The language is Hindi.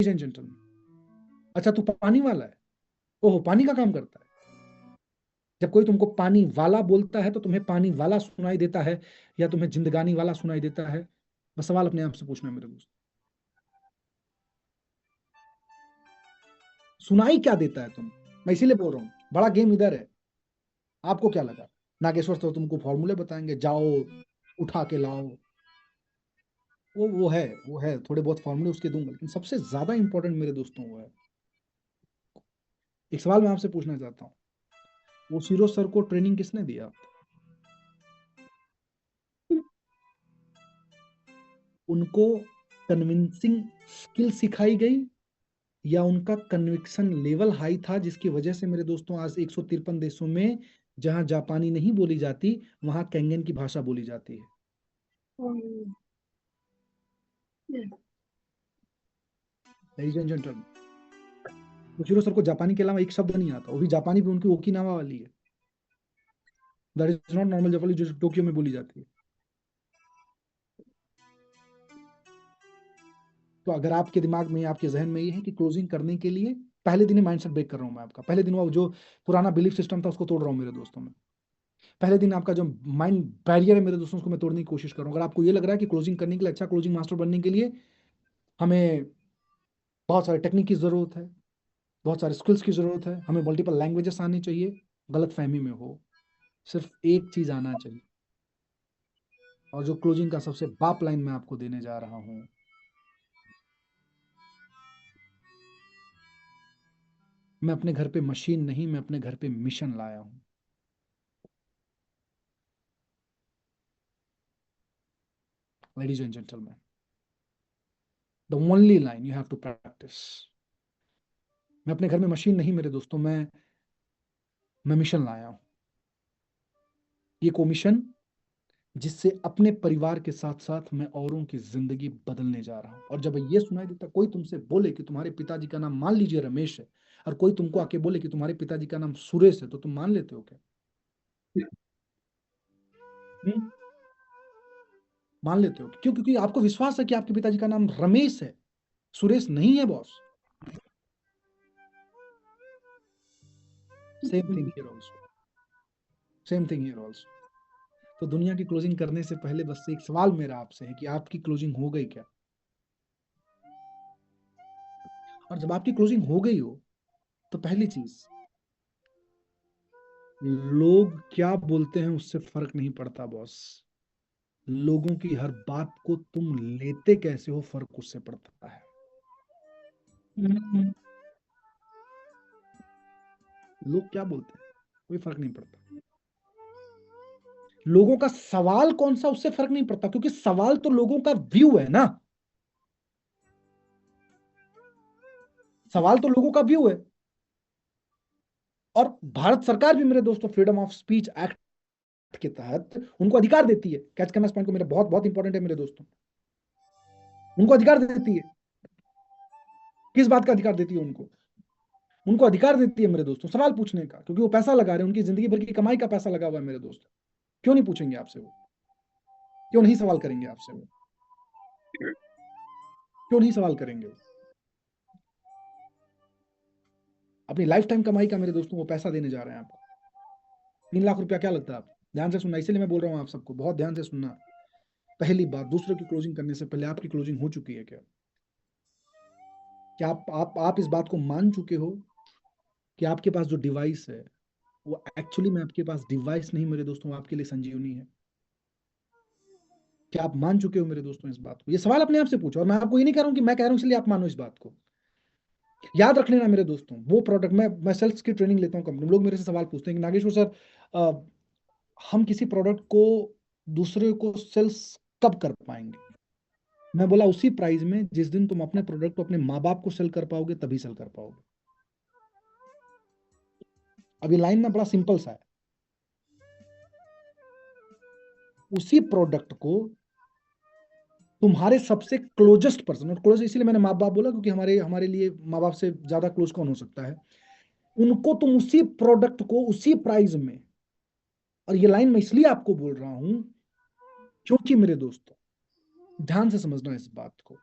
And gentleman. अच्छा तू पानी वाला है, ओहो पानी का काम करता है। जब कोई तुमको पानी वाला बोलता है तो तुम्हें पानी वाला सुनाई देता है या तुम्हें जिंदगानी वाला सुनाई देता है? बस सवाल अपने आप से पूछना है मेरे दोस्त, सुनाई क्या देता है तुम? मैं इसीलिए बोल रहा हूँ बड़ा गेम इधर है। आपको क्या लगा नागेश्वर तो तुमको फॉर्मूले बताएंगे, जाओ उठा के लाओ, वो है थोड़े बहुत फॉर्मूले उसके दूंगा, लेकिन सबसे ज्यादा इंपॉर्टेंट मेरे दोस्तों वो है। एक सवाल मैं आपसे पूछना चाहता हूँ, वो सीरो सर को ट्रेनिंग किसने दिया? उनको कन्विंसिंग स्किल सिखाई गई या उनका कन्विक्शन लेवल हाई था, जिसकी वजह से मेरे दोस्तों आज 153 देशों में जहां जापानी नहीं बोली जाती वहां कैंगन की भाषा बोली जाती है। लेडीज एंड जेंटलमैन, मुशीरो सर को जापानी के अलावा एक शब्द नहीं आता, वो भी जापानी भी उनकी ओकिनावा वाली है। दैट इज नॉट नॉर्मल जापानी जो टोक्यो में बोली जाती है। तो अगर आपके दिमाग में आपके जहन में ये है कि क्लोजिंग करने के लिए पहले दिन ही माइंडसेट ब्रेक कर रहा हूं मैं आपका, पहले दिन वो जो पुराना बिलीफ सिस्टम था उसको तोड़ रहा हूं मेरे दोस्तों में। पहले दिन आपका जो माइंड बैरियर है मेरे दोस्तों उसको मैं तोड़ने की कोशिश कर रहा हूं। अगर आपको ये लग रहा है कि क्लोजिंग करने के लिए, अच्छा क्लोजिंग मास्टर बनने के लिए हमें बहुत सारे टेक्निक की जरूरत है, बहुत सारे स्किल्स की जरूरत है, हमें मल्टीपल लैंग्वेजेस आनी चाहिए, गलत फहमी में हो। सिर्फ एक चीज आना चाहिए, और जो क्लोजिंग का सबसे बाप लाइन मैं आपको देने जा रहा हूं, मैं अपने घर पे मशीन नहीं, मैं अपने घर पे मिशन लाया हूं। Ladies and gentleman, the only line you have to practise. मैं अपने घर में मशीन नहीं मेरे दोस्तों, मैं मिशन लाया हूं। ये को मिशन जिससे अपने परिवार के साथ साथ मैं औरों की जिंदगी बदलने जा रहा हूं। और जब ये सुनाई देता कोई तुमसे बोले कि तुम्हारे पिताजी का नाम मान लीजिए रमेश है, और कोई तुमको आके बोले कि तुम्हारे पिताजी का नाम सुरेश है, तो तुम मान लेते हो क्या? हम्म? मान लेते हो क्यों? क्योंकि आपको विश्वास है कि आपके पिताजी का नाम रमेश है, सुरेश नहीं है boss. Same thing here also, same thing here also. तो दुनिया की क्लोजिंग करने से पहले बस एक सवाल मेरा आपसे है कि आपकी क्लोजिंग हो गई क्या? और जब आपकी क्लोजिंग हो गई हो तो पहली चीज, लोग क्या बोलते हैं उससे फर्क नहीं पड़ता बॉस, लोगों की हर बात को तुम लेते कैसे हो फर्क उससे पड़ता है। लोग क्या बोलते हैं कोई फर्क नहीं पड़ता, लोगों का सवाल कौन सा उससे फर्क नहीं पड़ता, क्योंकि सवाल तो लोगों का व्यू है ना, सवाल तो लोगों का व्यू है। और भारत सरकार भी मेरे दोस्तों फ्रीडम ऑफ स्पीच एक्ट के तहत उनको अधिकार देती है, कैच करना इस पॉइंट को, मेरा बहुत बहुत इंपॉर्टेंट है मेरे दोस्तों, उनको अधिकार देती है। किस बात का अधिकार देती है उनको? उनको अधिकार देती है मेरे दोस्तों सवाल पूछने का, क्योंकि वो पैसा लगा रहे हैं, उनकी जिंदगी भर की कमाई का पैसा लगा हुआ है मेरे दोस्त। क्यों नहीं पूछेंगे आपसे वो? क्यों नहीं सवाल करेंगे आपसे वो? क्यों नहीं सवाल करेंगे वो? अपनी लाइफ टाइम कमाई का मेरे दोस्तों वो पैसा देने जा रहे हैं आपको। 3 लाख रुपया क्या लगता है आप? ध्यान से सुनना, इसीलिए मैं बोल रहा हूँ आप सबको बहुत ध्यान से सुनना। पहली बात, दूसरों की क्लोजिंग करने से पहले आपकी क्लोजिंग हो चुकी है क्या? क्या आप इस बात को मान चुके हो कि आपके पास जो डिवाइस है वो एक्चुअली में आपके पास डिवाइस नहीं मेरे दोस्तों, आपके लिए संजीवनी है? क्या आप मान चुके हो मेरे दोस्तों इस बात को? ये सवाल अपने आप से पूछो, और मैं आपको ये नहीं कह रहा हूं कि मैं कह रहा हूं इसलिए आप मानो इस बात को। याद रख लेना मेरे दोस्तों, वो प्रोडक्ट, मैं सेल्स की ट्रेनिंग लेता हूँ कंपनी, लोग मेरे से सवाल पूछते हैं कि नागेश्वर सर, हम किसी प्रोडक्ट को दूसरे को सेल्स कब कर पाएंगे? मैं बोला उसी प्राइस में जिस दिन तुम अपने प्रोडक्ट को अपने माँ बाप को सेल कर पाओगे तभी सेल कर पाओगे। अभी लाइन में बड़ा सिंपल सा है, उसी प्रोडक्ट को तुम्हारे सबसे क्लोजेस्ट पर्सन, और क्लोज इसलिए मैंने माँ बाप बोला क्योंकि हमारे हमारे लिए माँ बाप से ज्यादा क्लोज कौन हो सकता है, उनको तुम उसी प्रोडक्ट को उसी प्राइस में, और ये लाइन मैं इसलिए आपको बोल रहा हूं क्योंकि मेरे दोस्तों ध्यान से समझना इस बात को,